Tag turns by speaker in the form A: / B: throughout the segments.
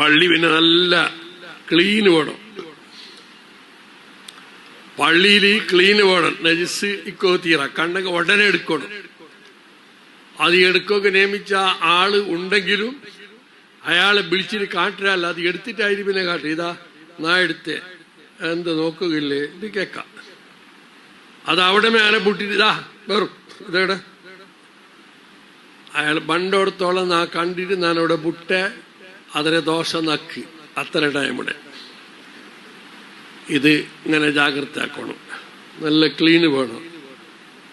A: പള്ളി പിന്നെ നല്ല ക്ലീന് വേണം. പള്ളിയിൽ ക്ലീന് വേണം. നജിസ് ഇക്കോ തീറ കണ്ടെങ്കിൽ ഉടനെ എടുക്കണം. അത് എടുക്കൊക്കെ നിയമിച്ച ആള് ഉണ്ടെങ്കിലും അയാളെ വിളിച്ചിട്ട് കാട്ടില്ല. അത് എടുത്തിട്ടായിരിക്കും പിന്നെ കാട്ടും. ഇതാ നാ എടുത്തേ എന്ത് നോക്കുകയില്ലേ ഇത് കേക്കാം. അത് അവിടെ മേലെ പൊട്ടിട്ട് ഇതാ വെറും ഇതെവിടെ അയാൾ പണ്ടോടത്തോളം നാ കണ്ടിട്ട് ഞാനവിടെ പുട്ടെ അതിനെ ദോഷം നക്കി അത്ര ടൈമിടെ ഇത് ഇങ്ങനെ ജാഗ്രത ആക്കണം. നല്ല ക്ലീന് വേണം.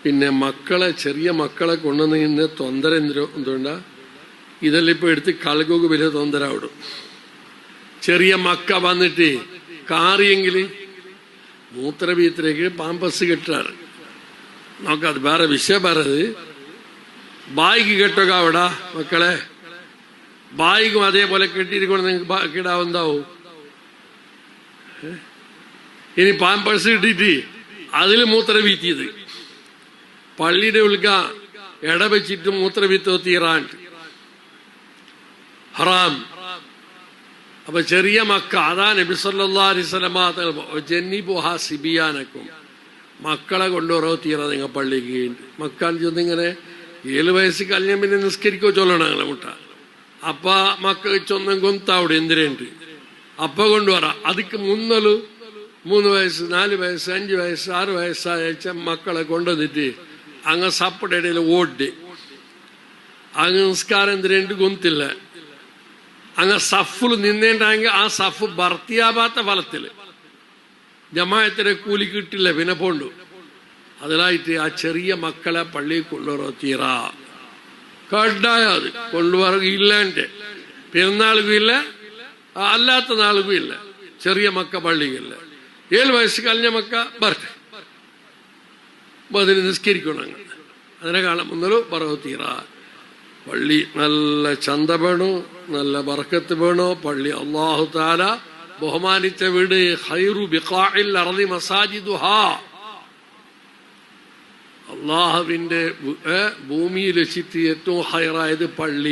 A: പിന്നെ മക്കളെ ചെറിയ മക്കളെ കൊണ്ടുവന്ന് തൊന്തര എന്തുകൊണ്ടാ ഇതെല്ലാം ഇപ്പൊ എടുത്ത് കളകൊക്കെ വലിയ തൊന്തര വിടും. ചെറിയ മക്ക വന്നിട്ട് കാറിയെങ്കിൽ മൂത്രവീത്തിലേക്ക് പാമ്പസ് കെട്ടാറ് നോക്കാത്. വേറെ വിഷയം പറയത് ബായിക്ക് കെട്ടൊക്കെ അവിടെ മക്കളെ ബായിക്കും അതേപോലെ കെട്ടിയിരിക്കണം. നിങ്ങൾക്ക് കിടാവുണ്ടാവും. ഇനി പാമ്പേഴ്സ് ഇട്ടിട്ട് അതിൽ മൂത്രവീത്തിയത് പള്ളിയുടെ ഉൾക്ക ഇടവെച്ചിട്ട് മൂത്രവീത്തോ തീറാൻ ഹറാം. അപ്പൊ ചെറിയ മക്ക അതാ നബി സല്ലല്ലാഹു അലൈഹി വസല്ലം ജന്നിബുഹാ സിബിയാനക്കും മക്കളെ കൊണ്ടുവരോ തീറ നിങ്ങൾ പള്ളിക്ക് മക്കൾ ചെന്നിങ്ങനെ 7 വയസ്സ് കഴിഞ്ഞാൽ പിന്നെ നിസ്കരിക്കോ ചൊല്ലണം ഞങ്ങളെ മുട്ട. അപ്പ മക്കൾ ചൊന്നും കൊന്താവിടെ എന്തിനുണ്ട് അപ്പ കൊണ്ടുവരാ. അതിക്ക് 3 വയസ്സ് 4 വയസ്സ് 5 വയസ്സ് 6 വയസ്സായ മക്കളെ കൊണ്ടുവന്നിട്ട് അങ്ങ് സപ്പടയിൽ ഓടി അങ്ങ് നിസ്കാരം എന്തിനുണ്ട് ഗൊന്തില്ല. അങ്ങ് സഫിൽ നിന്നേണ്ടെങ്കിൽ ആ സഫ് ഭർത്തിയാവാത്ത ഫലത്തില് ജമാഅത്തിനെ കൂലി കിട്ടില്ല പിന്നെ പോണ്ടു. അതിലായിട്ട് ആ ചെറിയ മക്കളെ പള്ളിയിൽ കൊണ്ടുവരോ തീറ കണ്ടായ അത് കൊണ്ടുവരില്ലാണ്ട് പെരുന്നാളും ഇല്ല അല്ലാത്ത നാളും ഇല്ല. ചെറിയ മക്ക പള്ളിയില്ല. 7 വയസ്സ് കഴിഞ്ഞ മക്ക ബർത്ത് അതിന് നിസ്കരിക്കണം. അതിനെ കാണാൻ മുന്നല്ലോ പറവോ തീറ. പള്ളി നല്ല ചന്ത വേണോ, നല്ല ബർക്കത്ത് വേണോ. പള്ളി അല്ലാഹു തആല ബഹുമാനിച്ച വീട് ഖൈറു ബിഖാഇൽ അർളി മസാജിദുഹാ. അള്ളാഹുവിന്റെ ഭൂമിയിൽ വെച്ചിട്ട് ഏറ്റവും ഹൈറായത് പള്ളി.